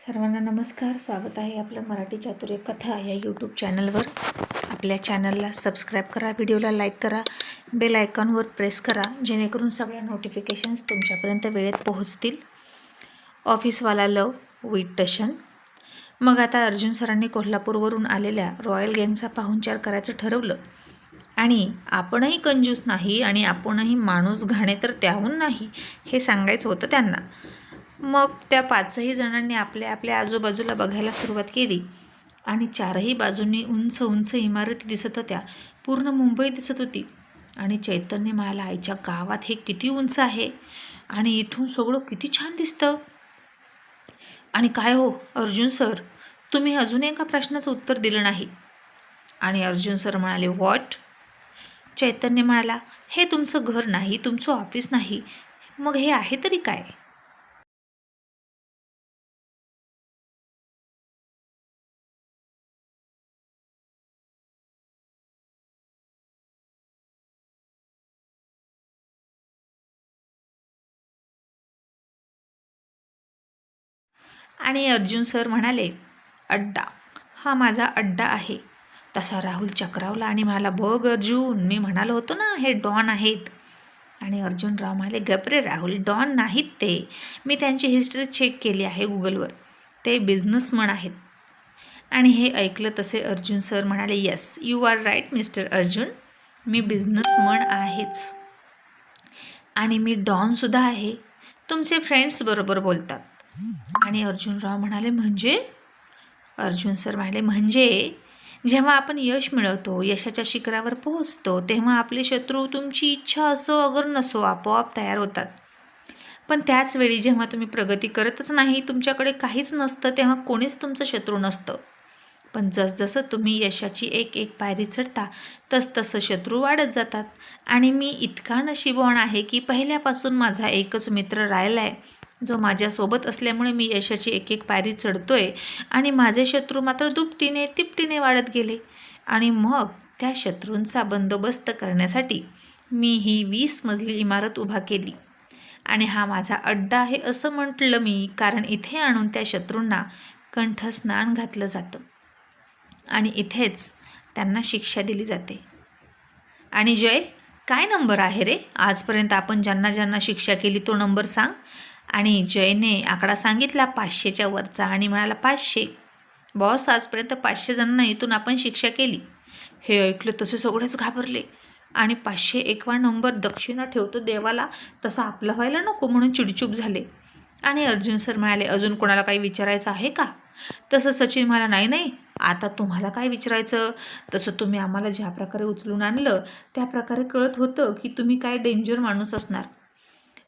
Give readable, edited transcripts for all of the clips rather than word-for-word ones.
सर्वांना नमस्कार. स्वागत आहे आपलं मराठी चातुर्य कथा या यूट्यूब चॅनलवर. आपल्या चॅनलला सबस्क्राईब करा, व्हिडिओला लाईक करा, बेल आयकॉनवर प्रेस करा, जेणेकरून सगळ्या नोटिफिकेशन्स तुमच्यापर्यंत वेळेत पोहोचतील. ऑफिसवाला लव विथ टशन. मग आता अर्जुन सरांनी कोल्हापूरवरून आलेल्या रॉयल गँगचा पाहुणचार करायचं ठरवलं. आणि आपणही कंजूस नाही आणि आपणही माणूस घाणे तर त्याहून नाही, हे सांगायचं होतं त्यांना. मग त्या पाचही जणांनी आपल्या आपल्या आजूबाजूला बघायला सुरुवात केली आणि चारही बाजूंनी उंच उंच इमारती दिसत होत्या. पूर्ण मुंबई दिसत होती. आणि चैतन्य म्हणाला, आईच्या गावात हे किती उंच आहे आणि इथून सगळं किती छान दिसतं. आणि काय हो अर्जुन सर, तुम्ही अजून एका प्रश्नाचं उत्तर दिलं नाही. आणि अर्जुन सर म्हणाले, व्हॉट? चैतन्य म्हणाला, हे तुमचं घर नाही, तुमचं ऑफिस नाही, मग हे आहे तरी काय? आणि अर्जुन सर म्हणाले, अड्डा, हा माझा अड्डा आहे. तसा राहुल चक्रावला आणि म्हणाला, बघ अर्जुन, मी म्हणालो होतो ना हे डॉन आहेत. आणि अर्जुनराव म्हणाले, गपरे राहुल, डॉन नाहीत ते. मी त्यांची हिस्ट्री चेक केली आहे गुगलवर. ते बिझनेसमन आहेत. आणि हे ऐकलं तसे अर्जुन सर म्हणाले, yes, you are right mister Arjun, मी बिझनेसमन आहेच. आणि मी डॉनसुद्धा आहे. तुमचे फ्रेंड्स बरोबर बोलतात. आणि अर्जुनराव म्हणाले, म्हणजे? अर्जुन सर म्हणाले, म्हणजे जेव्हा आपण यश मिळवतो, यशाच्या शिखरावर पोहोचतो, तेव्हा आपले शत्रू तुमची इच्छा असो अगर नसो आपोआप तयार होतात. पण त्याच वेळी जेव्हा तुम्ही प्रगती करतच नाही, तुमच्याकडे काहीच नसतं, तेव्हा कोणीच तुमचं शत्रू नसतं. पण जसजसं तुम्ही यशाची एक एक पायरी चढता, तसतसं शत्रू वाढत जातात. आणि मी इतका नशीबवान आहे की पहिल्यापासून माझा एकच मित्र राहिला आहे, जो माझ्यासोबत असल्यामुळे मी यशाची एक एक पायरी चढतोय. आणि माझे शत्रू मात्र दुपटीने तिपटीने वाढत गेले. आणि मग त्या शत्रूंचा बंदोबस्त करण्यासाठी मी ही 20 मजली इमारत उभा केली. आणि हा माझा अड्डा आहे असं म्हटलं मी, कारण इथे आणून त्या शत्रूंना कंठस्नान घातलं जातं आणि इथेच त्यांना शिक्षा दिली जाते. आणि जय, काय नंबर आहे रे? आजपर्यंत आपण ज्यांना ज्यांना शिक्षा केली तो नंबर सांग. आणि जयने आकडा सांगितला 500च्या वरचा आणि म्हणाला, 500. बॉस, आजपर्यंत 500 जणांना इथून आपण शिक्षा केली. हे ऐकलं तसे सगळेच घाबरले. आणि 501वा नंबर दक्षिणा ठेवतो देवाला तसा आपला व्हायला नको म्हणून चिडचूप झाले. आणि अर्जुन सर म्हणाले, अजून कोणाला काही विचारायचं आहे का? तसं सचिन म्हणाला, नाही नाही, आता तुम्हाला काय विचारायचं? तसं तुम्ही आम्हाला ज्या प्रकारे उचलून आणलं त्या प्रकारे कळत होतं की तुम्ही काय डेंजर माणूस असणार.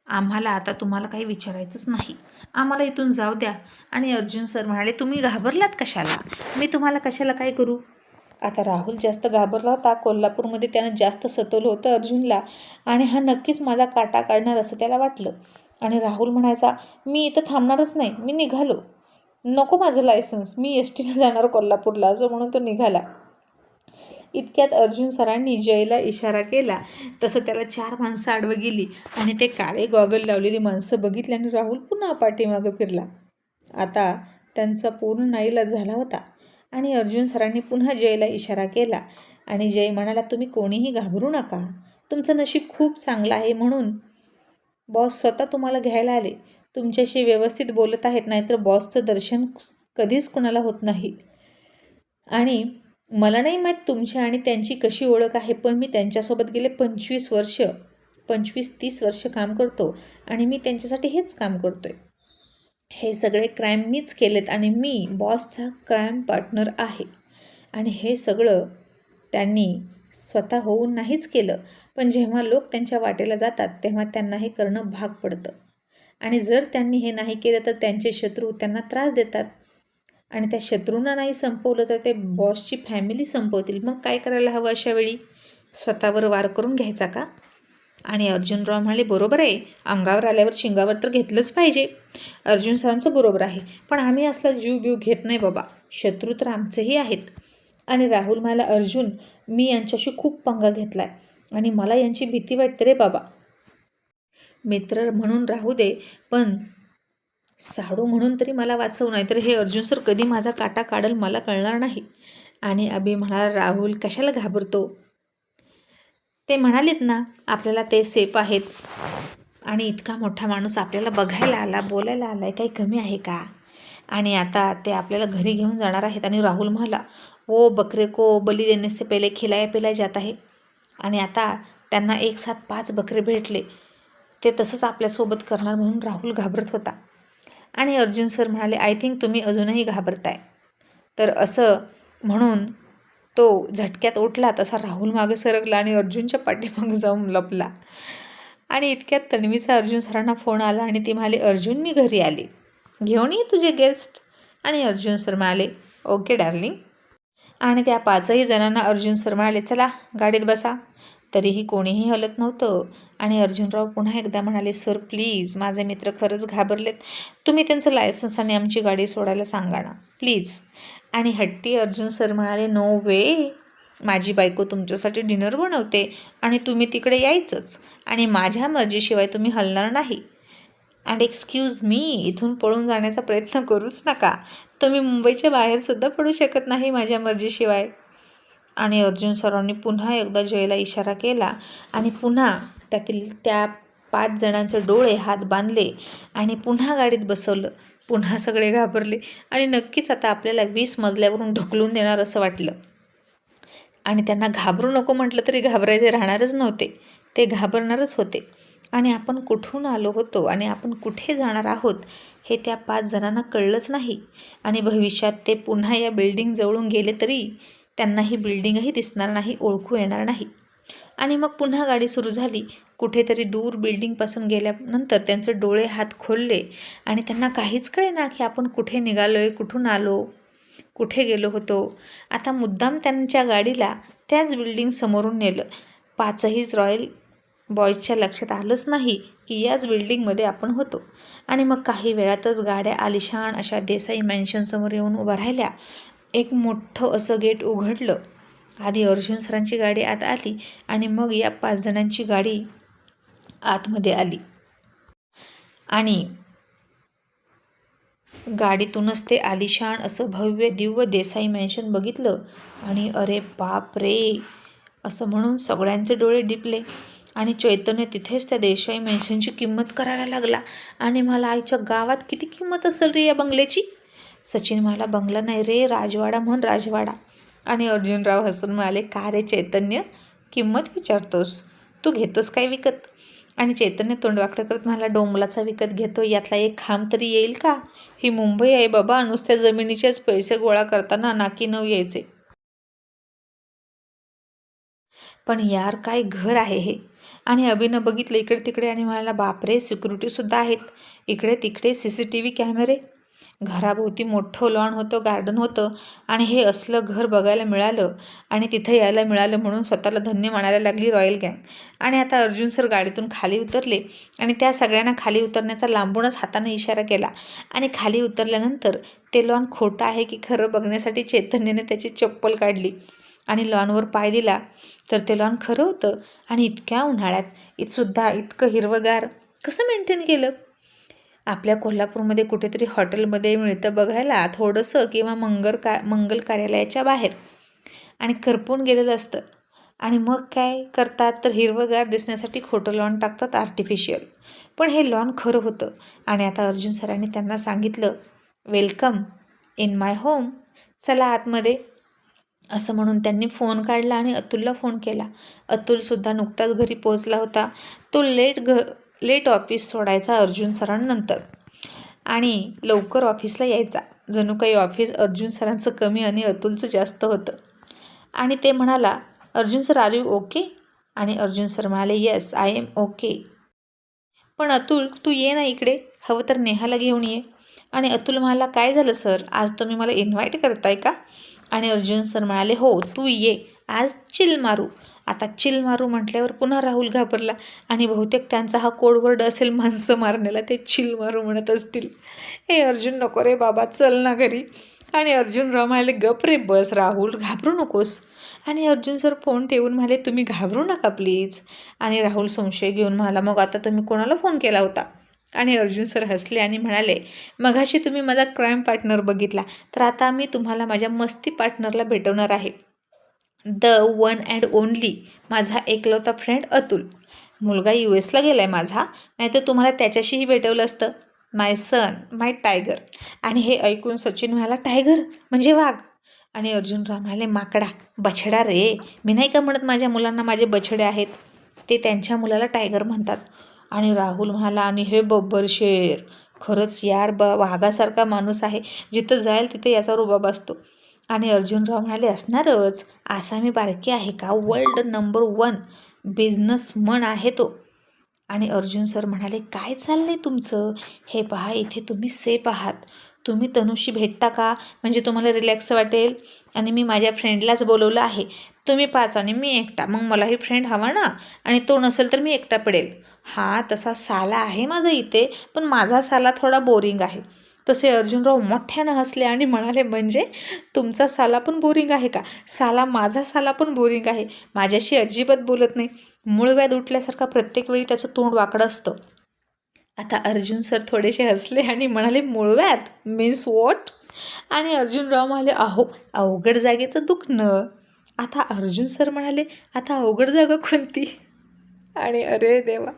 आम्हाला आता तुम्हाला काही विचारायचंच नाही, आम्हाला इथून जाऊ द्या. आणि अर्जुन सर म्हणाले, तुम्ही घाबरलात कशाला? मी तुम्हाला कशाला काय करू? आता राहुल जास्त घाबरला होता. कोल्हापूरमध्ये त्यानं जास्त सतवलं होतं अर्जुनला आणि हा नक्कीच माझा काटा काढणार असं त्याला वाटलं. आणि राहुल म्हणायचा, मी इथं थांबणारच नाही, मी निघालो, नको माझं लायसन्स, मी एसटीनं जाणार कोल्हापूरला, असं म्हणून तो निघाला. इतक्यात अर्जुन सरांनी जयला इशारा केला. तसं त्याला 4 माणसं आडवं गेली आणि ते काळे गॉगल लावलेली माणसं बघितल्याने राहुल पुन्हा पाठीमागं फिरला. आता त्यांचा पूर्ण नाईलाज झाला होता. आणि अर्जुन सरांनी पुन्हा जयला इशारा केला. आणि जय म्हणाला, तुम्ही कोणीही घाबरू नका, तुमचं नशीब खूप चांगलं आहे म्हणून बॉस स्वतः तुम्हाला घ्यायला आले, तुमच्याशी व्यवस्थित बोलत आहेत, नाहीतर बॉसचं दर्शन कधीच कुणाला होत नाही. आणि मला नाही माहीत तुमची आणि त्यांची कशी ओळख आहे, पण मी त्यांच्यासोबत गेले 25-30 वर्ष काम करतो आणि मी त्यांच्यासाठी हेच काम करतोय. हे सगळे क्राईम मीच केलेत आणि मी बॉसचा क्राईम पार्टनर आहे. आणि हे सगळं त्यांनी स्वतः होऊन नाहीच केलं, पण जेव्हा लोक त्यांच्या वाटेला जातात तेव्हा त्यांना हे करणं भाग पडतं. आणि जर त्यांनी हे नाही केलं तर त्यांचे शत्रू त्यांना त्रास देतात. आणि त्या शत्रूंना नाही संपवलं तर ते बॉसची फॅमिली संपवतील. मग काय करायला हवं अशा वेळी? स्वतःवर वार करून घ्यायचा का? आणि अर्जुनराव म्हणाले, बरोबर आहे, अंगावर आल्यावर शिंगावर तर घेतलंच पाहिजे. अर्जुन सरांचं बरोबर आहे, पण आम्ही असला जीव बीव घेत नाही बाबा, शत्रू तर आमचेही आहेत. आणि राहुल म्हणाला, अर्जुन, मी यांच्याशी खूप पंगा घेतला आहे आणि मला यांची भीती वाटते रे बाबा. मित्र म्हणून राहू दे, पण साडू म्हणून तरी मला वाचव, नाहीतर हे अर्जुन सर कधी माझा काटा काढल मला कळणार नाही. आणि अभि म्हणाला, राहुल कशाला घाबरतो? ते म्हणालेत ना आपल्याला ते सेफ आहेत. आणि इतका मोठा माणूस आपल्याला बघायला आला, बोलायला आला आहे, काही कमी आहे का? आणि आता ते आपल्याला घरी घेऊन जाणार आहेत. आणि राहुल म्हणाला, वो बकरे को बली देने से पहिले खिलाया पिलाया जाता है. आणि आता त्यांना एक साथ 5 बकरे भेटले, ते तसंच आपल्यासोबत करणार म्हणून राहुल घाबरत होता. आणि अर्जुन सर म्हणाले, आय थिंक तुम्ही अजूनही घाबरताय. तर असं म्हणून तो झटक्यात उठला, तसा राहुल मागे सरकला आणि अर्जुनच्या पाठीमागे जाऊन लपला. आणि इतक्यात तन्वीचा अर्जुन सरांना फोन आला आणि ती म्हणाले, अर्जुन मी घरी आले, घेऊन ये तुझे गेस्ट. आणि अर्जुन सर म्हणाले, ओके डार्लिंग. आणि त्या 5ही जणांना अर्जुन सर म्हणाले, चला गाडीत बसा. तरीही कोणीही हलत नव्हतं. आणि अर्जुनराव पुन्हा एकदा म्हणाले, सर प्लीज, माझे मित्र खरंच घाबरलेत, तुम्ही त्यांचं लायसन्स आणि आमची गाडी सोडायला सांगा ना प्लीज. आणि हट्टी अर्जुन सर म्हणाले, नो वे, माझी बायको तुमच्यासाठी डिनर बनवते आणि तुम्ही तिकडे यायचंच आणि माझ्या मर्जीशिवाय तुम्ही हलणार नाही. अँड एक्सक्यूज मी, इथून पळून जाण्याचा प्रयत्न करूच नका, तुम्ही मुंबईच्या बाहेरसुद्धा पडू शकत नाही माझ्या मर्जीशिवाय. आणि अर्जुन सरांनी पुन्हा एकदा जयला इशारा केला आणि पुन्हा त्या 5 जणांचे डोळे हात बांधले आणि पुन्हा गाडीत बसवलं. पुन्हा सगळे घाबरले आणि नक्कीच आता आपल्याला 20 मजल्यावरून ढकलून देणार असं वाटलं. आणि त्यांना घाबरू नको म्हटलं तरी घाबरायचे राहणारच नव्हते, ते घाबरणारच होते. आणि आपण कुठून आलो होतो आणि आपण कुठे जाणार आहोत हे त्या 5 जणांना कळलंच नाही. आणि भविष्यात ते पुन्हा या बिल्डिंग जवळून गेले तरी त्यांना ही बिल्डिंगही दिसणार नाही, ओळखू येणार नाही. आणि मग पुन्हा गाडी सुरू झाली. कुठेतरी दूर बिल्डिंगपासून गेल्यानंतर त्यांचे डोळे हात खोलले आणि त्यांना काहीच कळेना की आपण कुठे निघालोय, कुठून आलो, कुठे गेलो होतो. आता मुद्दाम त्यांच्या गाडीला त्याच बिल्डिंग समोरून नेलं. 5ही रॉयल बॉयजच्या लक्षात आलंच नाही की याच बिल्डिंगमध्ये आपण होतो. आणि मग काही वेळातच गाड्या आलिशान अशा देसाई मॅन्शनसमोर येऊन उभ्या राहिल्या. एक मोठं असं गेट उघडलं. आधी अर्जुन सरांची गाडी आत आली आणि मग या 5 जणांची गाडी आतमध्ये आली. आणि गाडीतूनच ते आलिशान असं भव्य दिव्य देसाई मॅन्शन बघितलं. आणि अरे बाप रे असं म्हणून सगळ्यांचे डोळे दिपले. आणि चैतन्य तिथेच त्या देसाई मॅन्शनची किंमत करायला लागला. आणि मला आईच्या गावात किती किंमत असेल रे या बंगल्याची? सचिन म्हणाला, बंगला नाही रे, राजवाडा म्हण, राजवाडा. आणि अर्जुनराव हसून म्हणाले, का रे चैतन्य, किंमत विचारतोस, तू घेतोस काय विकत? आणि चैतन्य तोंडवाकडं करत म्हणाला, डोंबलाचा विकत घेतो, यातला एक खांब तरी येईल का? ही मुंबई आहे बाबा, नुसत्या जमिनीचेच पैसे गोळा करताना नाकी नऊ यायचे. पण यार काय घर आहे हे? आणि अभिनं बघितलं इकडे तिकडे आणि म्हणाला, बापरे, सिक्युरिटीसुद्धा आहेत, इकडे तिकडे CCTV कॅमेरे. घराभोवती मोठं लॉन होतं, गार्डन होतं. आणि हे असलं घर बघायला मिळालं आणि तिथं यायला मिळालं म्हणून स्वतःला धन्य म्हणायला लागली रॉयल गँग. आणि आता अर्जुन सर गाडीतून खाली उतरले आणि त्या सगळ्यांना खाली उतरण्याचा लांबूनच हाताने इशारा केला. आणि खाली उतरल्यानंतर ते लॉन खोटं आहे की खरं बघण्यासाठी चैतन्याने त्याची चप्पल काढली आणि लॉनवर पाय दिला तर ते लॉन खरं होतं. आणि इतक्या उन्हाळ्यात सुद्धा इतकं हिरवंगार कसं मेंटेन केलं? आपल्या कोल्हापूरमध्ये कुठेतरी हॉटेलमध्ये मिळतं बघायला थोडंसं, किंवा मंगल कार्यालयाच्या बाहेर, आणि करपून गेलेलं असतं. आणि मग काय करतात तर हिरवंगार दिसण्यासाठी खोटं लॉन टाकतात, आर्टिफिशियल. पण हे लॉन खरं होतं. आणि आता अर्जुन सरांनी त्यांना सांगितलं, वेलकम इन माय होम, चला आतमध्ये. असं म्हणून त्यांनी फोन काढला आणि अतुलला फोन केला. अतुलसुद्धा नुकताच घरी पोहोचला होता. तो लेट ऑफिस सोडायचा अर्जुन सरांनंतर आणि लवकर ऑफिसला यायचा. जणू काही ऑफिस अर्जुन सरांचं कमी आणि अतुलचं जास्त होतं. आणि ते म्हणाला, Arjun sir are you okay? आणि अर्जुन सर म्हणाले, येस आय एम ओके. पण अतुल तू ये ना इकडे, हवं तर नेहाला घेऊन ये. आणि अतुल म्हणाला, काय झालं सर, आज तुम्ही मला इन्व्हाइट करताय का? आणि अर्जुन सर म्हणाले, हो तू ये, आज चिल मारू. आता चिल मारू म्हटल्यावर पुन्हा राहुल घाबरला आणि बहुतेक त्यांचा हा कोडवर्ड असेल माणसं मारण्याला, ते चिल मारू म्हणत असतील. हे अर्जुन नको रे बाबा, चल ना घरी. आणि अर्जुनराव म्हणाले, गप रे बस राहुल, घाबरू नकोस. आणि अर्जुन सर फोन ठेवून म्हणाले, तुम्ही घाबरू नका प्लीज. आणि राहुल संशय घेऊन म्हणाला, मग आता तुम्ही कोणाला फोन केला होता? आणि अर्जुन सर हसले आणि म्हणाले, मघाशी तुम्ही माझा क्राईम पार्टनर बघितला, तर आता मी तुम्हाला माझ्या मस्ती पार्टनरला भेटवणार आहे. द वन अँड ओनली, माझा एकलवता फ्रेंड अतुल. मुलगा US ला गेला आहे माझा, नाहीतर तुम्हाला त्याच्याशीही भेटवलं असतं. My son, my tiger. आणि हे ऐकून सचिन म्हणाला, टायगर म्हणजे वाघ. आणि अर्जुनराव म्हणाले, माकडा, बछडा रे. मी नाही का म्हणत माझ्या मुलांना माझे बछडे आहेत. ते त्यांच्या मुलाला टायगर म्हणतात. आणि राहुल म्हणाला, आणि हे बब्बर शेर, खरंच यार वाघासारखा माणूस आहे. जिथं जाईल तिथे याचा रुबाब असतो. आणि अर्जुनराव म्हणाले, असणारच, आसामी बारकी आहे का, वर्ल्ड नंबर 1 बिझनेसमन आहे तो. आणि अर्जुन सर म्हणाले, काय चाललंय तुमचं, हे पहा इथे तुम्ही सेफ आहात. तुम्ही तनुशी भेटता का, म्हणजे तुम्हाला रिलॅक्स वाटेल. आणि मी माझ्या फ्रेंडलाच बोलवलं आहे. तुम्ही 5 आणि मी एकटा, मग मलाही फ्रेंड हवा ना. आणि तो नसेल तर मी एकटा पडेल. हा तसा साला आहे माझा इथे, पण माझा साला थोडा बोरिंग आहे. तसे अर्जुनराव मोठ्यानं हसले आणि म्हणाले, म्हणजे तुमचा साला पण बोरिंग आहे का. साला माझा साला पण बोरिंग आहे. माझ्याशी अजिबात बोलत नाही. मूळव्याध उठल्यासारखा प्रत्येक वेळी त्याचं तोंड वाकडं असतं. आता अर्जुन सर थोडेसे हसले आणि म्हणाले, मूळव्याध मीन्स वॉट. आणि अर्जुनराव म्हणाले, अवघड जागेचं दुखणं. आता अर्जुन सर म्हणाले, आता अवघड जागा कोणती. आणि अरे देवा,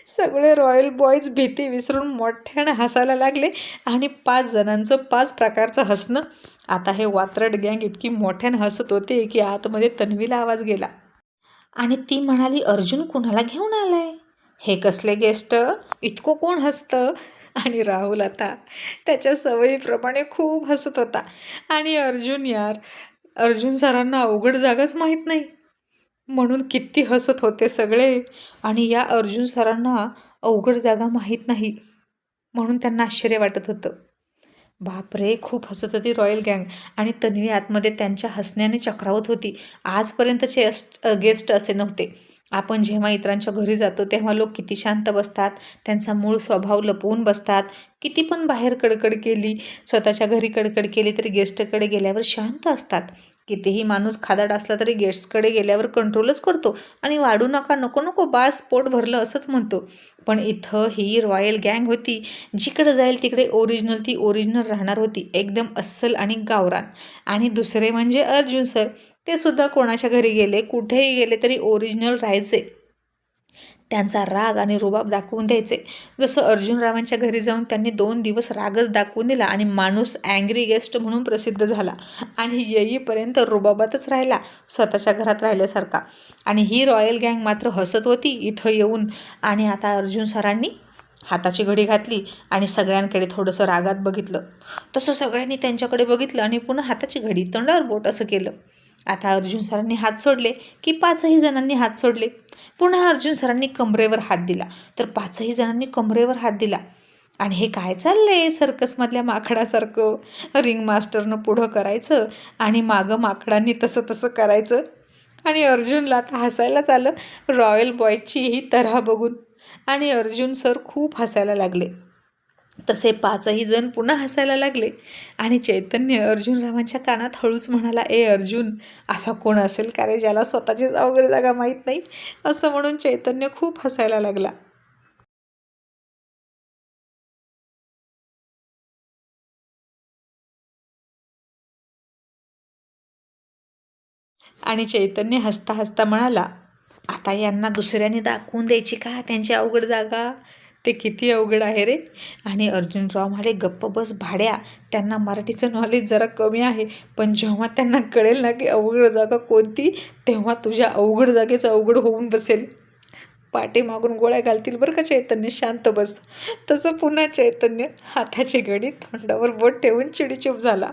सगळे रॉयल बॉयज भीती विसरून मोठ्यानं हसायला लागले. आणि 5 जणांचं 5 प्रकारचं हसणं. आता हे वात्रट गँग इतकी मोठ्यानं हसत होते की आतमध्ये तन्वीला आवाज गेला. आणि ती म्हणाली, अर्जुन कुणाला घेऊन आलाय, हे कसले गेस्ट, इतकं कोण हसतं. आणि राहुल आता त्याच्या सवयीप्रमाणे खूप हसत होता. आणि अर्जुन सरांना अवघड जागाच माहीत नाही म्हणून किती हसत होते सगळे. आणि या अर्जुन सरांना अवघड जागा माहीत नाही म्हणून त्यांना आश्चर्य वाटत होतं. बापरे, खूप हसत होती रॉयल गँग. आणि तन्वी आतमध्ये त्यांच्या हसण्याने चक्रावत होती. आजपर्यंतचे गेस्ट असे नव्हते. आपण जेव्हा इतरांच्या घरी जातो तेव्हा लोक किती शांत बसतात, त्यांचा मूळ स्वभाव लपवून बसतात. किती पण बाहेर कडकड केली, स्वतःच्या घरी कडकड केली तरी गेस्टकडे गेल्यावर शांत असतात. कितीही माणूस खादाड असला तरी गेस्टकडे गेल्यावर कंट्रोलच करतो आणि वाढू नका, नको नको, बास, पोट भरलं असंच म्हणतो. पण इथं ही रॉयल गँग होती. जिकडे जाईल तिकडे ओरिजिनल ती ओरिजिनल राहणार होती, एकदम अस्सल आणि गावरान. आणि दुसरे म्हणजे अर्जुन सर, ते सुद्धा कोणाच्या घरी गेले, कुठेही गेले तरी ओरिजिनल राहायचे. त्यांचा राग आणि रुबाब दाखवून द्यायचे. जसं अर्जुनरावांच्या घरी जाऊन त्यांनी 2 दिवस रागच दाखवून दिला आणि माणूस अँग्री गेस्ट म्हणून प्रसिद्ध झाला. आणि येईपर्यंत रुबाबातच राहिला, स्वतःच्या घरात राहिल्यासारखा. आणि ही रॉयल गँग मात्र हसत होती इथं येऊन. आणि आता अर्जुन सरांनी हाताची घडी घातली आणि सगळ्यांकडे थोडंसं रागात बघितलं. तसं सगळ्यांनी त्यांच्याकडे बघितलं आणि पुन्हा हाताची घडी, तोंडावर बोट असं केलं. आता अर्जुन सरांनी हात सोडले की 5ही जणांनी हात सोडले. पुन्हा अर्जुन सरांनी कमरेवर हात दिला तर 5ही जणांनी कमरेवर हात दिला. आणि हे काय चाललंय सर्कसमधल्या माकडासारखं. रिंग मास्टरनं पुढं करायचं आणि मागं माकडांनी तसं तसं करायचं. आणि अर्जुनला आता हसायलाच आलं रॉयल बॉयची ही तऱ्हा बघून. आणि अर्जुन सर खूप हसायला लागले. तसे 5ही जण पुन्हा हसायला लागले. आणि चैतन्य अर्जुनरावांच्या कानात हळूच म्हणाला, ए अर्जुन, असा कोण असेल का रे ज्याला स्वतःचीच अवघड जागा माहीत नाही. असं म्हणून चैतन्य खूप हसायला लागला. आणि चैतन्य हसता हसता म्हणाला, आता यांना दुसऱ्याने दाखवून द्यायची का त्यांची अवघड जागा, ते किती अवघड आहे रे. आणि अर्जुनराव म्हणाले, गप्प बस भाड्या, त्यांना मराठीचं नॉलेज जरा कमी आहे, पण जेव्हा त्यांना कळेल ना की अवघड जागा कोणती, तेव्हा तुझ्या अवघड जागेचं अवघड होऊन बसेल. पाठीमागून गोळ्या घालतील बरं का चैतन्य, शांत बस. तसं पुन्हा चैतन्य हाताची घडी तोंडावर बोट ठेवून चिडीचूप झाला.